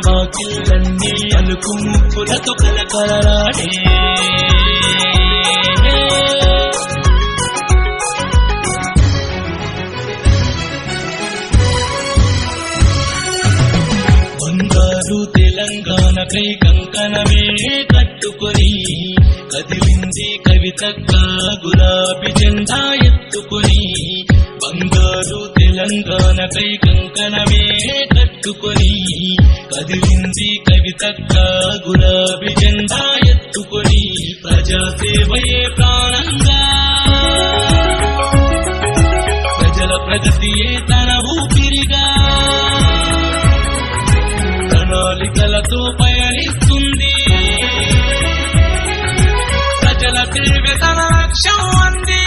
వాకిళ్ళన్నీ అలుకు ముక్కులతో కలకలలాడే బంగారు తెలంగాణకై కంకణమే కట్టుకొని కదిలింది కవితక్క గులాబీ జెండా ఎత్తుకొని బంగారు తెలంగాణకై కంకణమే కట్టుకొని కదిలింది కవితక్క గులాబీ జెండా ఎత్తుకొని ప్రజాసేవయే ప్రాణంగా ప్రజల ప్రగతియే తన ఊపిరిగా ప్రణాళికలతో పయనిస్తుంది ప్రజల సేవే తన లక్ష్యం అంది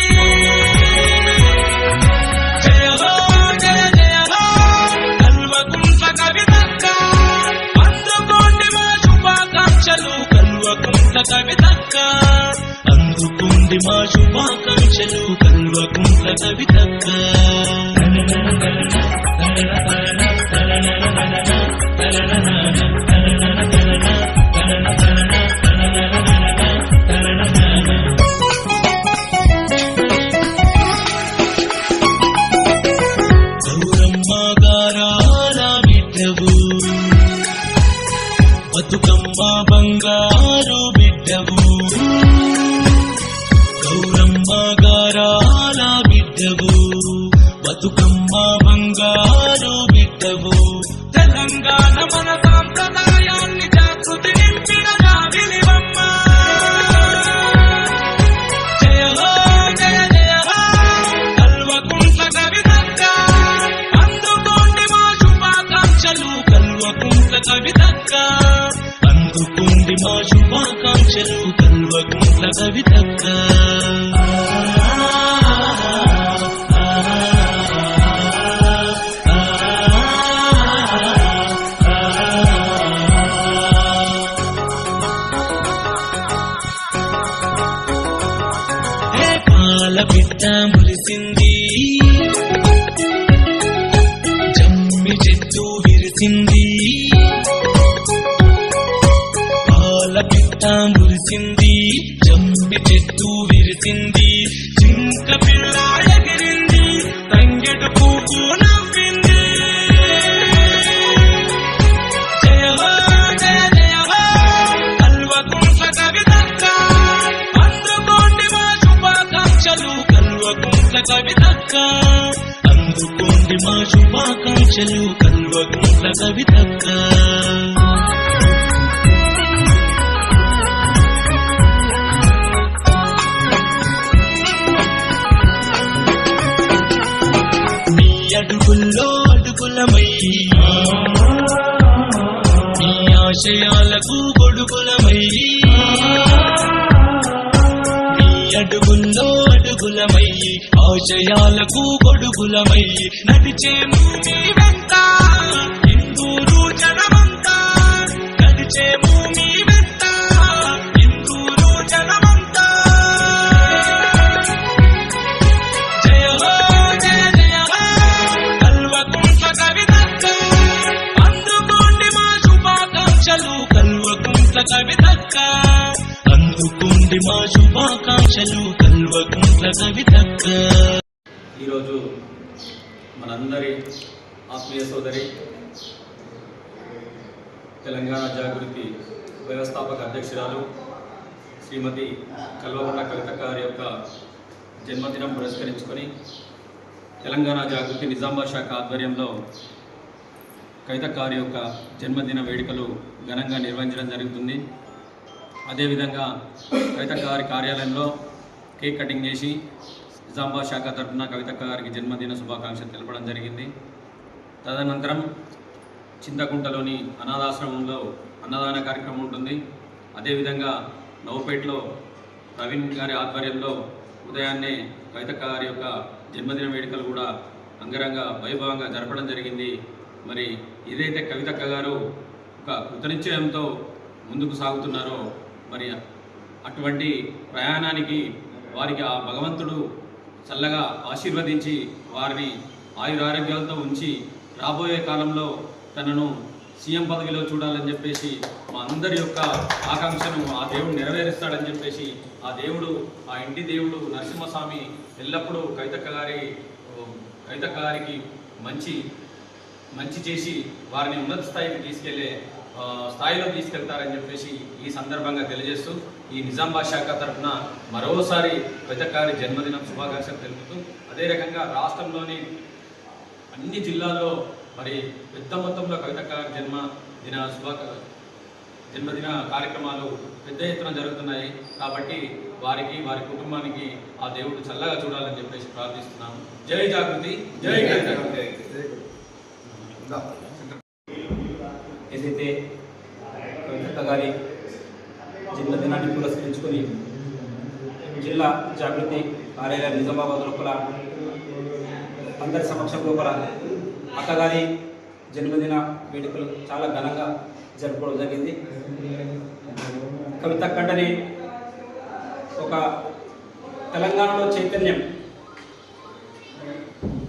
కవితక్క అందుకుంది మా శుభాకాంక్షలు కల్వకుంట్ల కవితక్క గౌరమ్మ గారాల బిడ్డవు బతుకమ్మ బంగారు బిడ్డవు గౌరమ్మ గారాల బిడ్డవు బతుకమ్మ బంగారు బిడ్డవు తెలంగాణ మన సాంప్రదాయాన్ని జాగృతి నింపిన జాబిలివమ్మ జయ హో జయ జయ హో కల్వకుంట్ల కవితక్క అందుకోండి మా శుభాకాంక్షలు కల్వకుంట్ల కవితక్క అందుకుంది మా శుభాకాంక్షలు కల్వకుంట్ల కవితక్క పాల బిడ్డ మురిసింది జమ్మి చెట్టు విరిసింది మురిసింది జంబి చెట్టు విరిసింది జింక పిల్ల ఎగిరింది తంగెడు పువ్వు నవ్వింది జయ హో జయ జయ హో కల్వకుంట్ల కవితక్క అందుకోండి మా శుభాకాంక్షలు కల్వకుంట్ల కవితక్క అందుకోండి మా శుభాకాంక్షలు కల్వకుంట్ల కవితక్క అడుగుల్లో అడుగులమై నీ ఆశయాలకు గొడుగులమై నీ అడుగుల్లో అడుగులమై ఆశయాలకు గొడుగులమై నడిచేము మీ వెంట హిందూరు జనమంతా నడిచేము మీ వెంట హిందూరు జనమంతా జయ హో జయ జయ హో కల్వకుంట్ల కవితక్క అందుకోండి మా శుభాకాంక్షలు కల్వకుంట్ల కవితక్క అందుకోండి మా శుభాకాంక్షలు కల్వకుంట్ల కవితక్క. ఈరోజు మనందరి ఆత్మీయ సోదరి తెలంగాణ జాగృతి వ్యవస్థాపక అధ్యక్షురాలు శ్రీమతి కల్వకుంట్ల కవితక్క గారి యొక్క జన్మదినం పురస్కరించుకొని తెలంగాణ జాగృతి నిజామాబాద్ శాఖ ఆధ్వర్యంలో కవితక్క గారి యొక్క జన్మదిన వేడుకలు ఘనంగా నిర్వహించడం జరుగుతుంది. అదేవిధంగా కవితక్క గారి కార్యాలయంలో కేక్ కటింగ్ చేసి నిజామాబాద్ శాఖ తరఫున కవితక్క గారికి జన్మదిన శుభాకాంక్షలు తెలపడం జరిగింది. తదనంతరం చింతకుంటలోని అనాథాశ్రమంలో అన్నదాన కార్యక్రమం ఉంటుంది. అదేవిధంగా నౌపేట్లో ప్రవీణ్ గారి ఆధ్వర్యంలో ఉదయాన్నే కవితక్క గారి యొక్క జన్మదిన వేడుకలు కూడా అంగరంగ వైభవంగా జరపడం జరిగింది. మరి ఏదైతే కవితక్క గారు ఒక కృతనిశ్చయంతో ముందుకు సాగుతున్నారో మరి అటువంటి ప్రయాణానికి వారికి ఆ భగవంతుడు చల్లగా ఆశీర్వదించి వారిని ఆయురారోగ్యాలతో ఉంచి రాబోయే కాలంలో తనను సీఎం పదవిలో చూడాలని చెప్పేసి మా అందరి యొక్క ఆకాంక్షను ఆ దేవుడు నెరవేరుస్తాడని చెప్పేసి ఆ దేవుడు, ఆ ఇంటి దేవుడు నరసింహస్వామి ఎల్లప్పుడూ కవితక్క గారికి మంచి చేసి వారిని ఉన్నత స్థాయికి తీసుకెళ్లే స్థాయిలో తీసుకెళ్తారని చెప్పేసి ఈ సందర్భంగా తెలియజేస్తూ ఈ నిజామాబాద్ శాఖ తరఫున మరోసారి కవితక్క గారి జన్మదినం శుభాకాంక్షలు తెలుపుతూ అదే రకంగా రాష్ట్రంలోని అన్ని జిల్లాల్లో మరి పెద్ద మొత్తంలో కవితక్క గారి జన్మదిన కార్యక్రమాలు పెద్ద ఎత్తున జరుగుతున్నాయి. కాబట్టి వారికి, వారి కుటుంబానికి ఆ దేవుడు చల్లగా చూడాలని చెప్పేసి ప్రార్థిస్తున్నాము. జై జాగృతి, జై కవితక్క. ఏదైతే కవితక్క గారి జన్మదినాన్ని పురస్కరించుకొని జిల్లా జాగృతి కార్యాలయం నిజామాబాద్ లోపల అందరి సమక్షం లోపల అక్కగారి జన్మదిన వేడుకలు చాలా ఘనంగా జరుపుకోవడం జరిగింది. కవితక్క అంటేనే ఒక తెలంగాణలో చైతన్యం.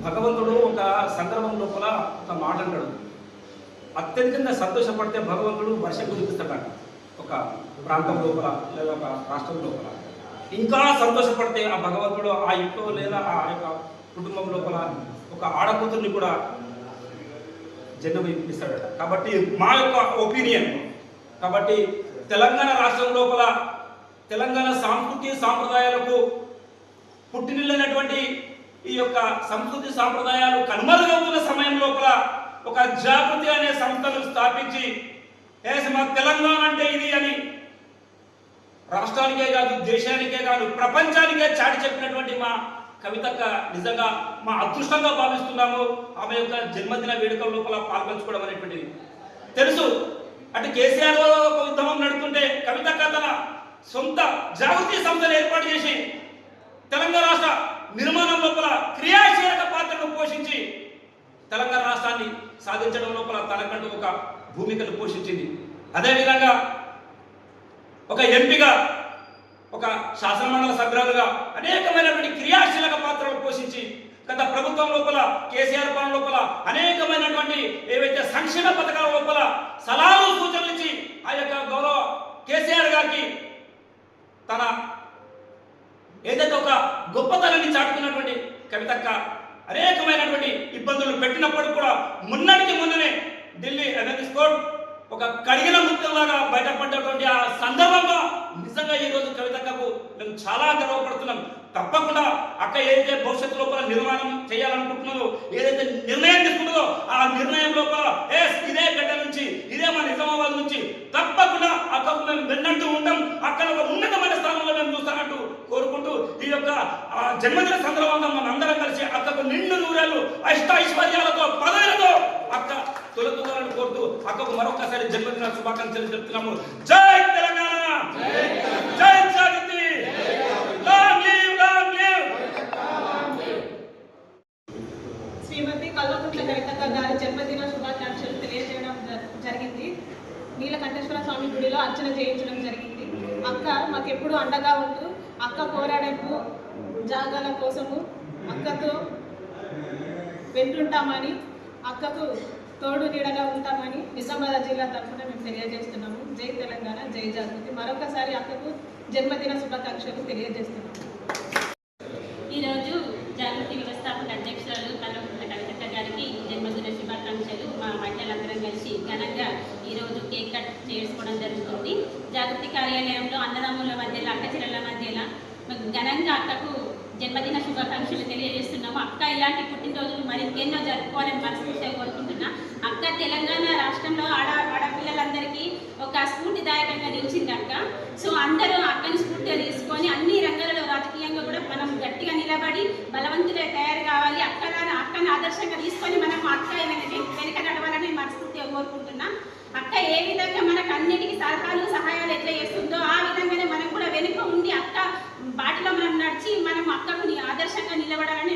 భగవంతుడు ఒక సందర్భం లోపల ఒక మాట అంటాడు, అత్యధికంగా సంతోషపడితే భగవంతుడు వర్షం కురిపిస్తాడు ఒక ప్రాంతం లోపల లేదా ఒక రాష్ట్రం లోపల. ఇంకా సంతోషపడితే ఆ భగవంతుడు ఆ ఇంట్లో లేదా ఆ యొక్క కుటుంబం లోపల ఒక ఆడకూతుర్ని కూడా జన్మనిస్తాడట. కాబట్టి మా యొక్క ఒపీనియన్, కాబట్టి తెలంగాణ రాష్ట్రం లోపల తెలంగాణ సంస్కృతి సాంప్రదాయాలకు పుట్టినిల్లైనటువంటి ఈ యొక్క సంస్కృతి సాంప్రదాయాలు కనుమరుగవుతున్న సమయం లోపల ఒక జాగృతి అనే సంస్థను స్థాపించి మా తెలంగాణ అంటే ఇది అని రాష్ట్రానికే కాదు, దేశానికే కాదు, ప్రపంచానికే చాటి చెప్పినటువంటి మా కవితక్క నిజంగా మా అదృష్టంగా భావిస్తున్నాము. ఆమె యొక్క జన్మదిన వేడుకల లోపల పాల్పంచుకోవడం అనేటువంటిది తెలుసు. అటు కేసీఆర్ ఒక ఉద్యమం నడుపుతుంటే కవితక్క తన సొంత జాగృతి సంస్థను ఏర్పాటు చేసి తెలంగాణ రాష్ట్ర నిర్మాణం లోపల క్రియాశీలక పాత్రను పోషించి తెలంగాణ రాష్ట్రాన్ని సాధించడం లోపల తనకంటూ ఒక భూమికను పోషించింది. అదేవిధంగా ఒక ఎంపీగా, ఒక శాసనమండలి సభ్యులుగా అనేకమైనటువంటి క్రియాశీలక పాత్రలు పోషించి గత ప్రభుత్వం లోపల కేసీఆర్ పాలన లోపల అనేకమైనటువంటి ఏవైతే సంక్షేమ పథకాల లోపల సలహాలు సూచనలు ఇచ్చి ఆ యొక్క గౌరవ కేసీఆర్ గారికి తన ఏదైతే ఒక గొప్పతనాన్ని చాటుకున్నటువంటి కవితక్క అనేకమైనటువంటి ఇబ్బందులు పెట్టినప్పుడు కూడా మొన్ననే ఢిల్లీ ఎమెరిస్ కోర్ట్ ఒక కడిగిన ముత్యంలాగా బయటపడ్డటువంటి ఆ సందర్భంగా నిజంగా ఈ రోజు కవితక్కకు మేము చాలా గర్వపడుతున్నాం. తప్పకుండా అక్క ఏదైతే భవిష్యత్తు లోపల నిర్మాణం చేయాలనుకుంటున్నదో, ఏదైతే నిర్ణయం తీసుకుంటుందో ఆ నిర్ణయం లోపల ఇదే గడ్డ నుంచి, ఇదే మా నిజామాబాద్ నుంచి తప్పకుండా అక్కకు మేము వెన్నంటూ ఉంటాం. అక్కడ ఒక ఉన్నతమైన స్థానంలో మేము చూస్తానంటూ కోరుకుంటూ ఈ యొక్క జన్మదిన సందర్భంగా మన అందరం కలిసి అక్కకు నిండు నూరేళ్ళు ఐశ్వర్యాలతో పదవులతో అక్క తొలగుతారని కోరుతూ అక్కకు మరొకసారి జన్మదిన శుభాకాంక్షలు చెప్తున్నాము. జై తెలంగాణ, జై జాగృతి, లాంగ్ లివ్, లాంగ్ లివ్. శ్రీమతి కల్వకుంట్ల కవితక్క గారి జన్మదిన శుభాకాంక్షలు తెలియజేయడం జరిగింది. నీలకంఠేశ్వర స్వామి గుడిలో అర్చన చేయించడం జరిగింది. అక్క మాకు ఎప్పుడు అండగా ఉంటూ అక్క పోరాడకు జాగాల కోసము అక్కతో వెంటుంటామని, అక్కకు తోడు నీడగా ఉంటామని నిజామాబాద్ జిల్లా తరఫున మేము తెలియజేస్తున్నాము. జై తెలంగాణ, జై జాగృతి. మరొకసారి అక్కకు జన్మదిన శుభాకాంక్షలు తెలియజేస్తున్నాము. ఈరోజు జాగృతి వ్యవస్థాపక అధ్యక్షురాలు కల్వకుంట్ల కవితక్క గారికి జన్మదిన శుభాకాంక్షలు. మా మహిళలందరం కలిసి ఘనంగా ఈరోజు కేక్ కట్ చేసుకోవడం జరుగుతుంది. జాగృతి కార్యాలయంలో అన్నదమ్ముల మధ్యలో, అక్కచెల్లెల మధ్యలో ఘనంగా అక్కకు జన్మదిన శుభాకాంక్షలు తెలియజేస్తున్నాము. అక్క ఇలాంటి పుట్టినరోజులు మరి ఇంకెన్నో జరుపుకోవాలని మనస్ఫూర్తిగా కోరుకుంటున్నా. అక్క తెలంగాణ రాష్ట్రంలో ఆడపిల్లలందరికీ ఒక స్ఫూర్తిదాయకంగా నిలిచింది అక్క. సో అందరూ అక్కని స్ఫూర్తిగా తీసుకొని అన్ని రంగాలలో రాజకీయంగా కూడా మనం గట్టిగా నిలబడి బలవంతులే తయారు కావాలి. అక్కని ఆదర్శంగా తీసుకొని మనం అక్క వెనక నడవాలని మనస్ఫూర్తిగా కోరుకుంటున్నా. అక్క ఏ విధంగా మనకు అన్నిటికీ సలహాలు సహాయాలు ఎట్లా చేస్తుందో ఆ విధంగానే మనం కూడా వెనుక ఉండి అక్క బాటలో మనం నడిచి మనం అక్కకు ఆదర్శంగా నిలబడాలని